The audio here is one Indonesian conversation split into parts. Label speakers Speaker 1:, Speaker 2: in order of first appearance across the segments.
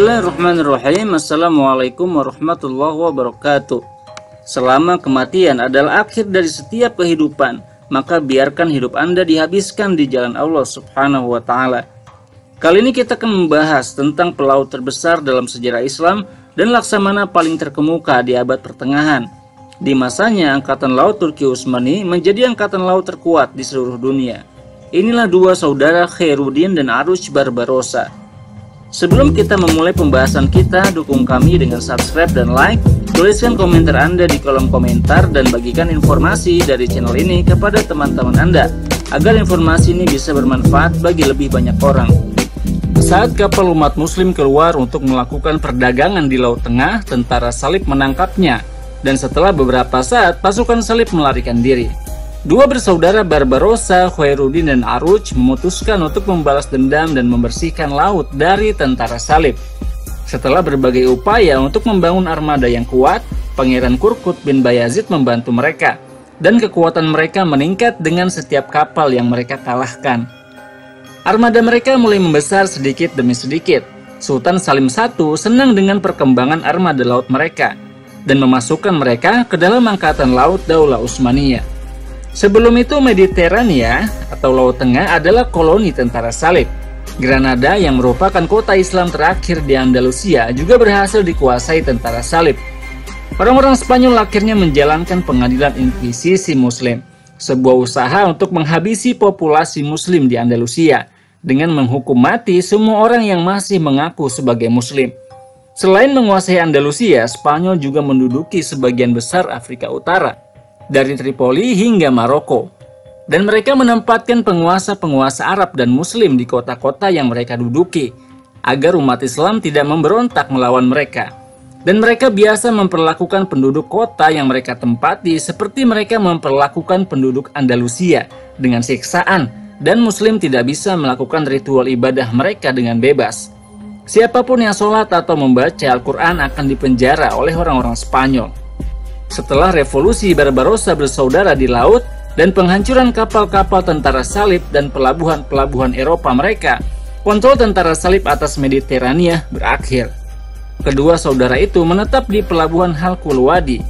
Speaker 1: Bismillahirrahmanirrahim. Assalamualaikum warahmatullahi wabarakatuh. Selama kematian adalah akhir dari setiap kehidupan, maka biarkan hidup Anda dihabiskan di jalan Allah Subhanahu wa Ta'ala. Kali ini kita akan membahas tentang pelaut terbesar dalam sejarah Islam dan laksamana paling terkemuka di abad pertengahan. Di masanya, Angkatan Laut Turki Utsmani menjadi angkatan laut terkuat di seluruh dunia. Inilah dua saudara Khairuddin dan Arush Barbarossa. Sebelum kita memulai pembahasan kita, dukung kami dengan subscribe dan like, tuliskan komentar Anda di kolom komentar, dan bagikan informasi dari channel ini kepada teman-teman Anda, agar informasi ini bisa bermanfaat bagi lebih banyak orang. Saat kapal umat muslim keluar untuk melakukan perdagangan di Laut Tengah, tentara salib menangkapnya, dan setelah beberapa saat, pasukan salib melarikan diri. Dua bersaudara Barbarossa, Khairuddin dan Arush, memutuskan untuk membalas dendam dan membersihkan laut dari tentara salib. Setelah berbagai upaya untuk membangun armada yang kuat, Pangeran Korkut bin Bayazid membantu mereka, dan kekuatan mereka meningkat dengan setiap kapal yang mereka kalahkan. Armada mereka mulai membesar sedikit demi sedikit. Sultan Salim I senang dengan perkembangan armada laut mereka, dan memasukkan mereka ke dalam angkatan laut Daulah Utsmaniyah. Sebelum itu, Mediterania atau Laut Tengah adalah koloni tentara salib. Granada yang merupakan kota Islam terakhir di Andalusia juga berhasil dikuasai tentara salib. Orang-orang Spanyol akhirnya menjalankan pengadilan Inkuisisi Muslim, sebuah usaha untuk menghabisi populasi Muslim di Andalusia dengan menghukum mati semua orang yang masih mengaku sebagai Muslim. Selain menguasai Andalusia, Spanyol juga menduduki sebagian besar Afrika Utara, dari Tripoli hingga Maroko, dan mereka menempatkan penguasa-penguasa Arab dan Muslim di kota-kota yang mereka duduki agar umat Islam tidak memberontak melawan mereka. Dan mereka biasa memperlakukan penduduk kota yang mereka tempati seperti mereka memperlakukan penduduk Andalusia dengan siksaan, dan Muslim tidak bisa melakukan ritual ibadah mereka dengan bebas. Siapapun yang sholat atau membaca Al-Quran akan dipenjara oleh orang-orang Spanyol. Setelah revolusi Barbarossa bersaudara di laut dan penghancuran kapal-kapal tentara salib dan pelabuhan-pelabuhan Eropa mereka, kontrol tentara salib atas Mediterania berakhir. Kedua saudara itu menetap di pelabuhan Halkulwadi.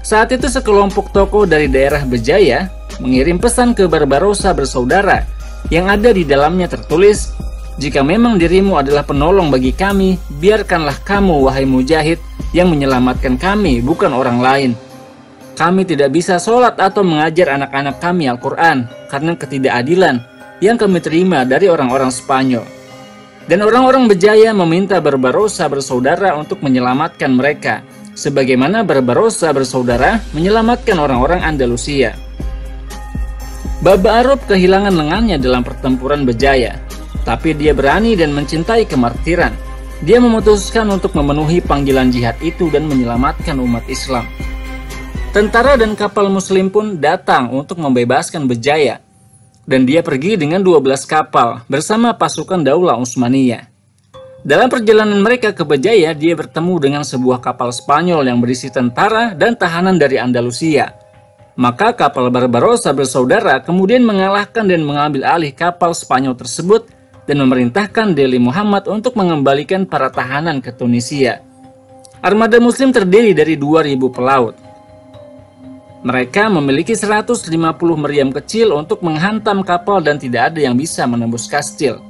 Speaker 1: Saat itu sekelompok tokoh dari daerah Bejaya mengirim pesan ke Barbarossa bersaudara, yang ada di dalamnya tertulis, "Jika memang dirimu adalah penolong bagi kami, biarkanlah kamu, wahai mujahid, yang menyelamatkan kami, bukan orang lain. Kami tidak bisa sholat atau mengajar anak-anak kami Al-Quran karena ketidakadilan yang kami terima dari orang-orang Spanyol." Dan orang-orang Bejaya meminta Barbarossa bersaudara untuk menyelamatkan mereka, sebagaimana Barbarossa bersaudara menyelamatkan orang-orang Andalusia. Baba Arub kehilangan lengannya dalam pertempuran Bejaya, tapi dia berani dan mencintai kemartiran. Dia memutuskan untuk memenuhi panggilan jihad itu dan menyelamatkan umat Islam. Tentara dan kapal Muslim pun datang untuk membebaskan Bejaya, dan dia pergi dengan 12 kapal bersama pasukan Daulah Utsmaniyah. Dalam perjalanan mereka ke Bejaya, dia bertemu dengan sebuah kapal Spanyol yang berisi tentara dan tahanan dari Andalusia. Maka kapal Barbarossa bersaudara kemudian mengalahkan dan mengambil alih kapal Spanyol tersebut dan memerintahkan Deli Muhammad untuk mengembalikan para tahanan ke Tunisia. Armada Muslim terdiri dari 2.000 pelaut. Mereka memiliki 150 meriam kecil untuk menghantam kapal dan tidak ada yang bisa menembus kastil.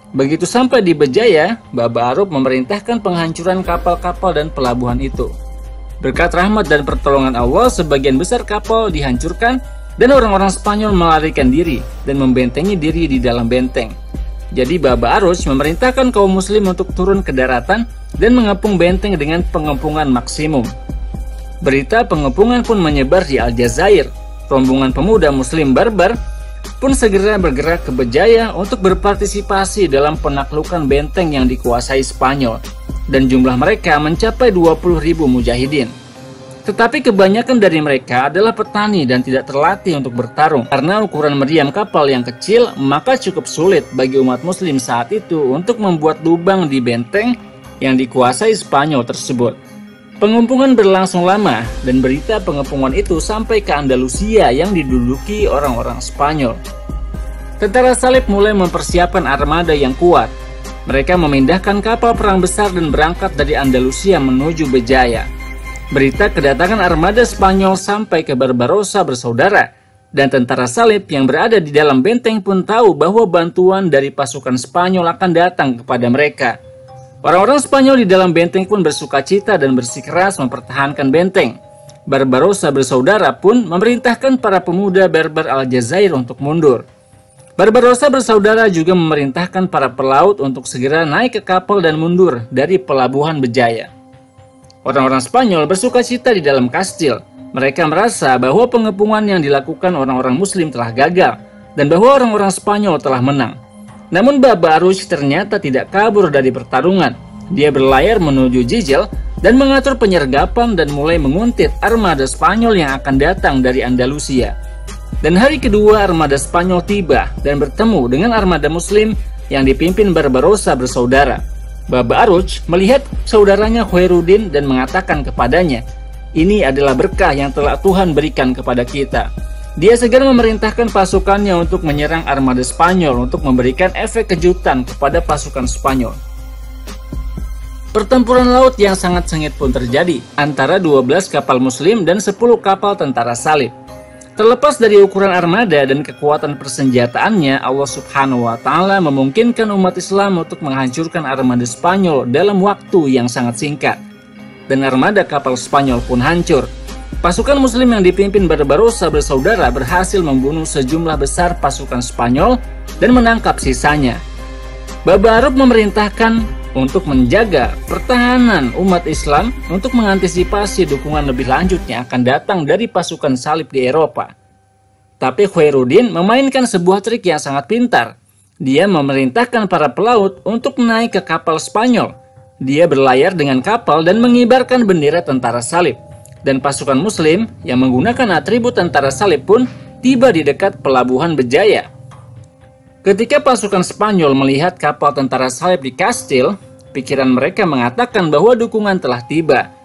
Speaker 1: Begitu sampai di Bejaya, Baba Arub memerintahkan penghancuran kapal-kapal dan pelabuhan itu. Berkat rahmat dan pertolongan Allah, sebagian besar kapal dihancurkan dan orang-orang Spanyol melarikan diri dan membentengi diri di dalam benteng. Jadi Baba Arush memerintahkan kaum muslim untuk turun ke daratan dan mengepung benteng dengan pengepungan maksimum. Berita pengepungan pun menyebar di Aljazair. Rombongan pemuda muslim barbar pun segera bergerak ke Bejaya untuk berpartisipasi dalam penaklukan benteng yang dikuasai Spanyol, dan jumlah mereka mencapai 20.000 mujahidin. Tetapi kebanyakan dari mereka adalah petani dan tidak terlatih untuk bertarung. Karena ukuran meriam kapal yang kecil, maka cukup sulit bagi umat muslim saat itu untuk membuat lubang di benteng yang dikuasai Spanyol tersebut. Pengepungan berlangsung lama, dan berita pengepungan itu sampai ke Andalusia yang diduduki orang-orang Spanyol. Tentara salib mulai mempersiapkan armada yang kuat. Mereka memindahkan kapal perang besar dan berangkat dari Andalusia menuju Béjaia. Berita kedatangan armada Spanyol sampai ke Barbarossa bersaudara, dan tentara salib yang berada di dalam benteng pun tahu bahwa bantuan dari pasukan Spanyol akan datang kepada mereka. Orang-orang Spanyol di dalam benteng pun bersukacita dan bersikeras mempertahankan benteng. Barbarossa bersaudara pun memerintahkan para pemuda Berber Aljazair untuk mundur. Barbarossa bersaudara juga memerintahkan para pelaut untuk segera naik ke kapal dan mundur dari pelabuhan Béjaia. Orang-orang Spanyol bersukacita di dalam kastil. Mereka merasa bahwa pengepungan yang dilakukan orang-orang Muslim telah gagal dan bahwa orang-orang Spanyol telah menang. Namun Baba Aruj ternyata tidak kabur dari pertarungan. Dia berlayar menuju Jijel dan mengatur penyergapan dan mulai menguntit armada Spanyol yang akan datang dari Andalusia. Dan hari kedua armada Spanyol tiba dan bertemu dengan armada Muslim yang dipimpin Barbarossa bersaudara. Baba Aruj melihat saudaranya Khairuddin dan mengatakan kepadanya, "Ini adalah berkah yang telah Tuhan berikan kepada kita." Dia segera memerintahkan pasukannya untuk menyerang armada Spanyol untuk memberikan efek kejutan kepada pasukan Spanyol. Pertempuran laut yang sangat sengit pun terjadi antara 12 kapal Muslim dan 10 kapal tentara salib. Terlepas dari ukuran armada dan kekuatan persenjataannya, Allah Subhanahu wa Ta'ala memungkinkan umat Islam untuk menghancurkan armada Spanyol dalam waktu yang sangat singkat. Dan armada kapal Spanyol pun hancur. Pasukan Muslim yang dipimpin Barbarossa bersaudara berhasil membunuh sejumlah besar pasukan Spanyol dan menangkap sisanya. Baba Aruj memerintahkan untuk menjaga pertahanan umat Islam untuk mengantisipasi dukungan lebih lanjut yang akan datang dari pasukan salib di Eropa. Tapi Khairuddin memainkan sebuah trik yang sangat pintar. Dia memerintahkan para pelaut untuk naik ke kapal Spanyol. Dia berlayar dengan kapal dan mengibarkan bendera tentara salib. Dan pasukan Muslim yang menggunakan atribut tentara salib pun tiba di dekat pelabuhan Béjaia. Ketika pasukan Spanyol melihat kapal tentara salib di kastil, pikiran mereka mengatakan bahwa dukungan telah tiba.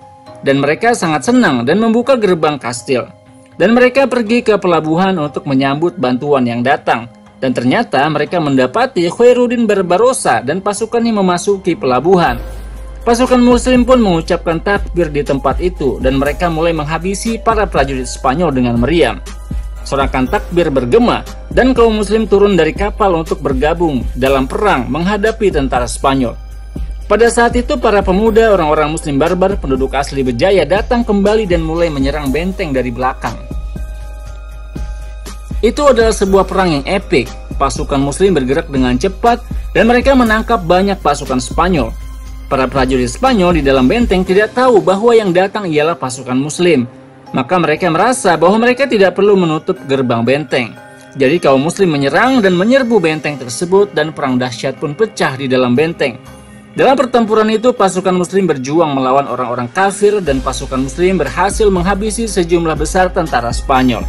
Speaker 1: Dan mereka sangat senang dan membuka gerbang kastil. Dan mereka pergi ke pelabuhan untuk menyambut bantuan yang datang. Dan ternyata mereka mendapati Khairuddin Barbarossa dan pasukannya memasuki pelabuhan. Pasukan Muslim pun mengucapkan takbir di tempat itu dan mereka mulai menghabisi para prajurit Spanyol dengan meriam. Sorakan takbir bergema dan kaum Muslim turun dari kapal untuk bergabung dalam perang menghadapi tentara Spanyol. Pada saat itu para pemuda orang-orang Muslim Barbar penduduk asli Béjaia datang kembali dan mulai menyerang benteng dari belakang. Itu adalah sebuah perang yang epik. Pasukan Muslim bergerak dengan cepat dan mereka menangkap banyak pasukan Spanyol. Para prajurit Spanyol di dalam benteng tidak tahu bahwa yang datang ialah pasukan Muslim. Maka mereka merasa bahwa mereka tidak perlu menutup gerbang benteng. Jadi kaum Muslim menyerang dan menyerbu benteng tersebut dan perang dahsyat pun pecah di dalam benteng. Dalam pertempuran itu pasukan Muslim berjuang melawan orang-orang kafir dan pasukan Muslim berhasil menghabisi sejumlah besar tentara Spanyol.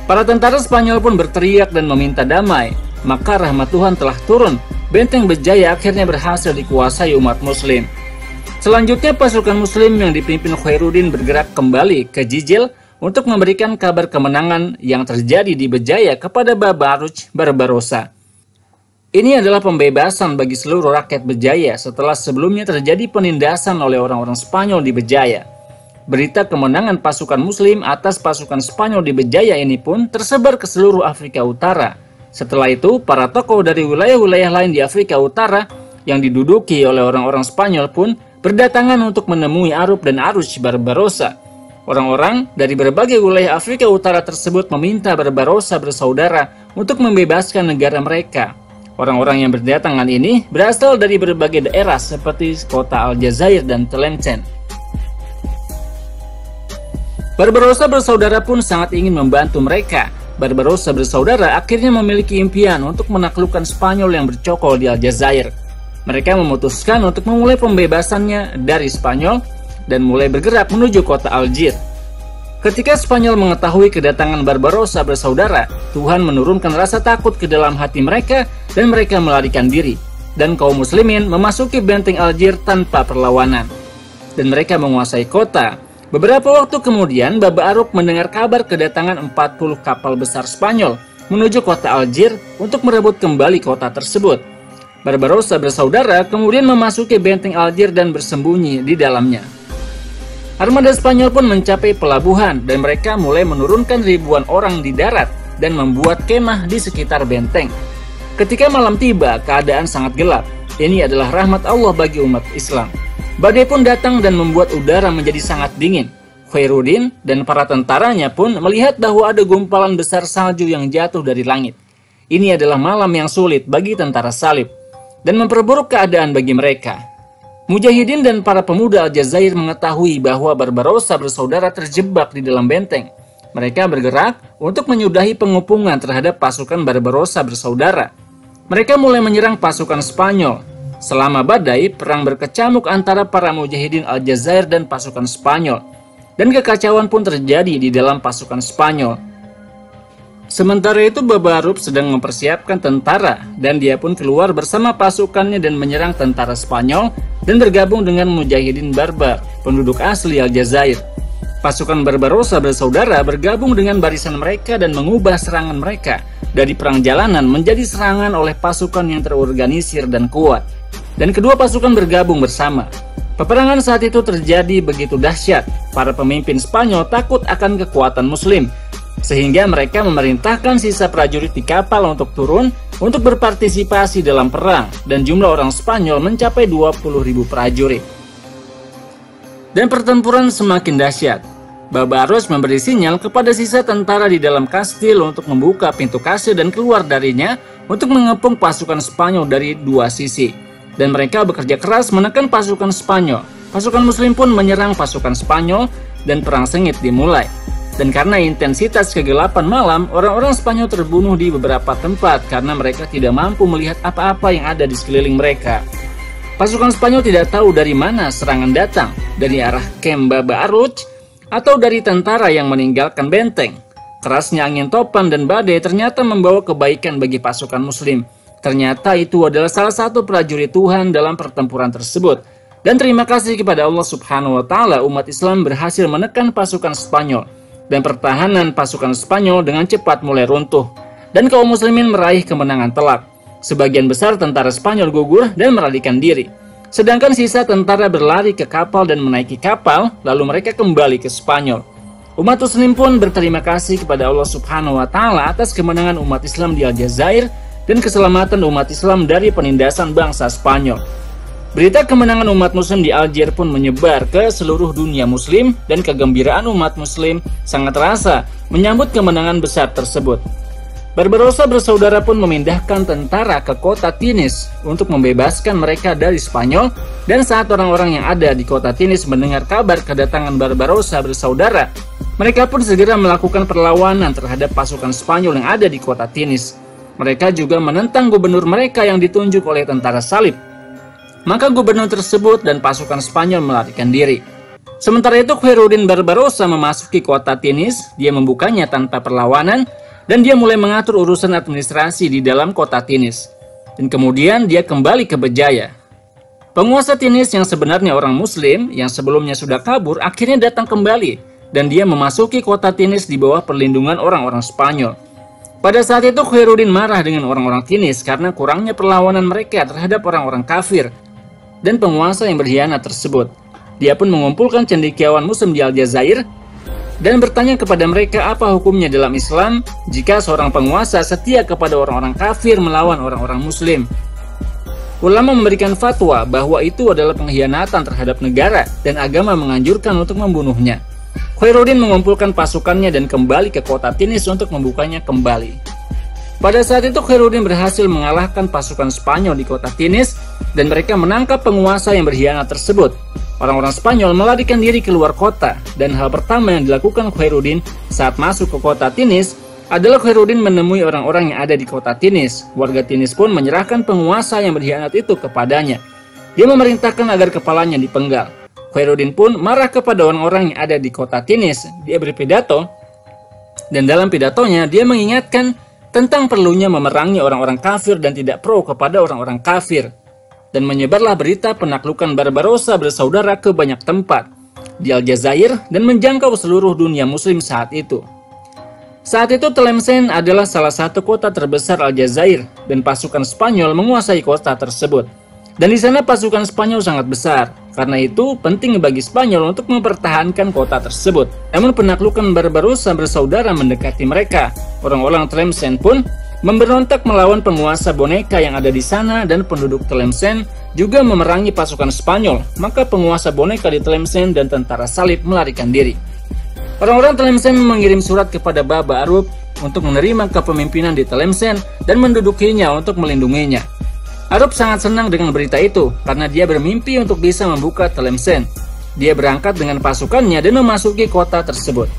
Speaker 1: Para tentara Spanyol pun berteriak dan meminta damai. Maka rahmat Tuhan telah turun. Benteng Béjaia akhirnya berhasil dikuasai umat Muslim. Selanjutnya pasukan Muslim yang dipimpin Khairuddin bergerak kembali ke Jijel untuk memberikan kabar kemenangan yang terjadi di Béjaia kepada Baba Aruj Barbarossa. Ini adalah pembebasan bagi seluruh rakyat Béjaia setelah sebelumnya terjadi penindasan oleh orang-orang Spanyol di Béjaia. Berita kemenangan pasukan Muslim atas pasukan Spanyol di Béjaia ini pun tersebar ke seluruh Afrika Utara. Setelah itu, para tokoh dari wilayah-wilayah lain di Afrika Utara yang diduduki oleh orang-orang Spanyol pun berdatangan untuk menemui Aruj dan Aruj Barbarossa. Orang-orang dari berbagai wilayah Afrika Utara tersebut meminta Barbarossa bersaudara untuk membebaskan negara mereka. Orang-orang yang berdatangan ini berasal dari berbagai daerah seperti kota Aljazair dan Tlemcen. Barbarossa bersaudara pun sangat ingin membantu mereka. Barbarossa bersaudara akhirnya memiliki impian untuk menaklukkan Spanyol yang bercokol di Aljazair. Mereka memutuskan untuk memulai pembebasannya dari Spanyol dan mulai bergerak menuju kota Algier. Ketika Spanyol mengetahui kedatangan Barbarossa bersaudara, Tuhan menurunkan rasa takut ke dalam hati mereka dan mereka melarikan diri. Dan kaum muslimin memasuki benteng Algier tanpa perlawanan. Dan mereka menguasai kota. Beberapa waktu kemudian Baba Aruj mendengar kabar kedatangan 40 kapal besar Spanyol menuju kota Algier untuk merebut kembali kota tersebut. Barbarossa bersaudara kemudian memasuki benteng Algier dan bersembunyi di dalamnya. Armada Spanyol pun mencapai pelabuhan dan mereka mulai menurunkan ribuan orang di darat dan membuat kemah di sekitar benteng. Ketika malam tiba, keadaan sangat gelap. Ini adalah rahmat Allah bagi umat Islam. Badai pun datang dan membuat udara menjadi sangat dingin. Khairuddin dan para tentaranya pun melihat bahwa ada gumpalan besar salju yang jatuh dari langit. Ini adalah malam yang sulit bagi tentara salib dan memperburuk keadaan bagi mereka. Mujahidin dan para pemuda Aljazair mengetahui bahwa Barbarossa bersaudara terjebak di dalam benteng. Mereka bergerak untuk menyudahi pengepungan terhadap pasukan Barbarossa bersaudara. Mereka mulai menyerang pasukan Spanyol. Selama badai, perang berkecamuk antara para Mujahidin Aljazair dan pasukan Spanyol. Dan kekacauan pun terjadi di dalam pasukan Spanyol. Sementara itu Babarub sedang mempersiapkan tentara dan dia pun keluar bersama pasukannya dan menyerang tentara Spanyol dan bergabung dengan Mujahidin Barbar, penduduk asli Aljazair. Pasukan Barbarossa bersaudara bergabung dengan barisan mereka dan mengubah serangan mereka dari perang jalanan menjadi serangan oleh pasukan yang terorganisir dan kuat. Dan kedua pasukan bergabung bersama. Peperangan saat itu terjadi begitu dahsyat, para pemimpin Spanyol takut akan kekuatan Muslim. Sehingga mereka memerintahkan sisa prajurit di kapal untuk turun untuk berpartisipasi dalam perang dan jumlah orang Spanyol mencapai 20.000 prajurit. Dan pertempuran semakin dahsyat. Barbaros memberi sinyal kepada sisa tentara di dalam kastil untuk membuka pintu kastil dan keluar darinya untuk mengepung pasukan Spanyol dari dua sisi. Dan mereka bekerja keras menekan pasukan Spanyol. Pasukan Muslim pun menyerang pasukan Spanyol dan perang sengit dimulai. Dan karena intensitas kegelapan malam, orang-orang Spanyol terbunuh di beberapa tempat karena mereka tidak mampu melihat apa-apa yang ada di sekeliling mereka. Pasukan Spanyol tidak tahu dari mana serangan datang, dari arah Kem Baba Aruj atau dari tentara yang meninggalkan benteng. Kerasnya angin topan dan badai ternyata membawa kebaikan bagi pasukan Muslim. Ternyata itu adalah salah satu prajurit Tuhan dalam pertempuran tersebut. Dan terima kasih kepada Allah Subhanahu wa Ta'ala, umat Islam berhasil menekan pasukan Spanyol. Dan pertahanan pasukan Spanyol dengan cepat mulai runtuh. Dan kaum muslimin meraih kemenangan telak. Sebagian besar tentara Spanyol gugur dan melarikan diri. Sedangkan sisa tentara berlari ke kapal dan menaiki kapal, lalu mereka kembali ke Spanyol. Umat muslim pun berterima kasih kepada Allah Subhanahu wa Ta'ala atas kemenangan umat Islam di Aljazair dan keselamatan umat Islam dari penindasan bangsa Spanyol. Berita kemenangan umat muslim di Algier pun menyebar ke seluruh dunia muslim dan kegembiraan umat muslim sangat terasa menyambut kemenangan besar tersebut. Barbarossa bersaudara pun memindahkan tentara ke kota Tunis untuk membebaskan mereka dari Spanyol, dan saat orang-orang yang ada di kota Tunis mendengar kabar kedatangan Barbarossa bersaudara, mereka pun segera melakukan perlawanan terhadap pasukan Spanyol yang ada di kota Tunis. Mereka juga menentang gubernur mereka yang ditunjuk oleh tentara salib. Maka gubernur tersebut dan pasukan Spanyol melarikan diri. Sementara itu Khairuddin Barbarossa memasuki kota Tunis, dia membukanya tanpa perlawanan, dan dia mulai mengatur urusan administrasi di dalam kota Tunis. Dan kemudian dia kembali ke Béjaïa. Penguasa Tunis yang sebenarnya orang Muslim, yang sebelumnya sudah kabur, akhirnya datang kembali, dan dia memasuki kota Tunis di bawah perlindungan orang-orang Spanyol. Pada saat itu Khairuddin marah dengan orang-orang Tunis karena kurangnya perlawanan mereka terhadap orang-orang kafir dan penguasa yang berkhianat tersebut. Dia pun mengumpulkan cendekiawan Muslim di Aljazair dan bertanya kepada mereka apa hukumnya dalam Islam jika seorang penguasa setia kepada orang-orang kafir melawan orang-orang Muslim. Ulama memberikan fatwa bahwa itu adalah pengkhianatan terhadap negara dan agama menganjurkan untuk membunuhnya. Khairuddin mengumpulkan pasukannya dan kembali ke kota Tunis untuk membukanya kembali. Pada saat itu Khairuddin berhasil mengalahkan pasukan Spanyol di kota Tunis dan mereka menangkap penguasa yang berkhianat tersebut. Orang-orang Spanyol melarikan diri keluar kota dan hal pertama yang dilakukan Khairuddin saat masuk ke kota Tunis adalah Khairuddin menemui orang-orang yang ada di kota Tunis. Warga Tunis pun menyerahkan penguasa yang berkhianat itu kepadanya. Dia memerintahkan agar kepalanya dipenggal. Khairuddin pun marah kepada orang-orang yang ada di kota Tunis. Dia berpidato dan dalam pidatonya dia mengingatkan tentang perlunya memerangi orang-orang kafir dan tidak pro kepada orang-orang kafir. Dan menyebarlah berita penaklukan Barbarossa bersaudara ke banyak tempat di Aljazair dan menjangkau seluruh dunia muslim saat itu. Saat itu Tlemcen adalah salah satu kota terbesar Aljazair dan pasukan Spanyol menguasai kota tersebut. Dan di sana pasukan Spanyol sangat besar. Karena itu penting bagi Spanyol untuk mempertahankan kota tersebut. Namun penaklukan Barbarossa bersaudara mendekati mereka. Orang-orang Tlemcen pun memberontak melawan penguasa boneka yang ada di sana dan penduduk Tlemcen juga memerangi pasukan Spanyol. Maka penguasa boneka di Tlemcen dan tentara salib melarikan diri. Orang-orang Tlemcen mengirim surat kepada Baba Arub untuk menerima kepemimpinan di Tlemcen dan mendudukinya untuk melindunginya. Arub sangat senang dengan berita itu karena dia bermimpi untuk bisa membuka Tlemcen. Dia berangkat dengan pasukannya dan memasuki kota tersebut.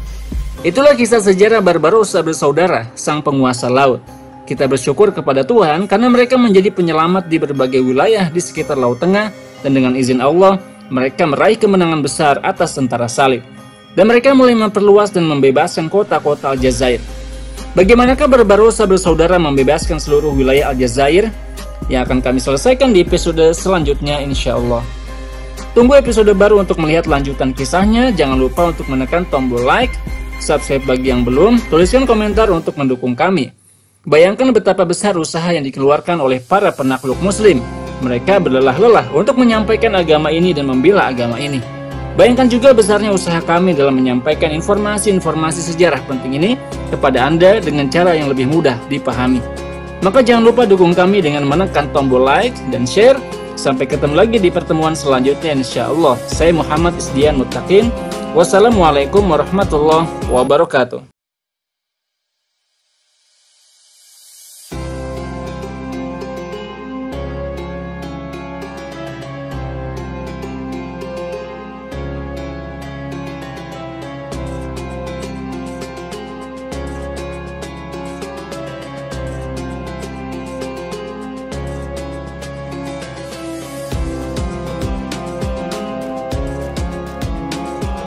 Speaker 1: Itulah kisah sejarah Barbarossa bersaudara, sang penguasa laut. Kita bersyukur kepada Tuhan karena mereka menjadi penyelamat di berbagai wilayah di sekitar Laut Tengah dan dengan izin Allah, mereka meraih kemenangan besar atas tentara salib. Dan mereka mulai memperluas dan membebaskan kota-kota Aljazair. Bagaimanakah Barbarossa bersaudara membebaskan seluruh wilayah Aljazair? Yang akan kami selesaikan di episode selanjutnya insya Allah. Tunggu episode baru untuk melihat lanjutan kisahnya. Jangan lupa untuk menekan tombol like, subscribe bagi yang belum, tuliskan komentar untuk mendukung kami. Bayangkan betapa besar usaha yang dikeluarkan oleh para penakluk muslim. Mereka berlelah-lelah untuk menyampaikan agama ini dan membela agama ini. Bayangkan juga besarnya usaha kami dalam menyampaikan informasi-informasi sejarah penting ini kepada Anda dengan cara yang lebih mudah dipahami. Maka jangan lupa dukung kami dengan menekan tombol like dan share. Sampai ketemu lagi di pertemuan selanjutnya insya Allah. Saya Muhammad Isdian Muttaqin. Wassalamualaikum warahmatullahi wabarakatuh.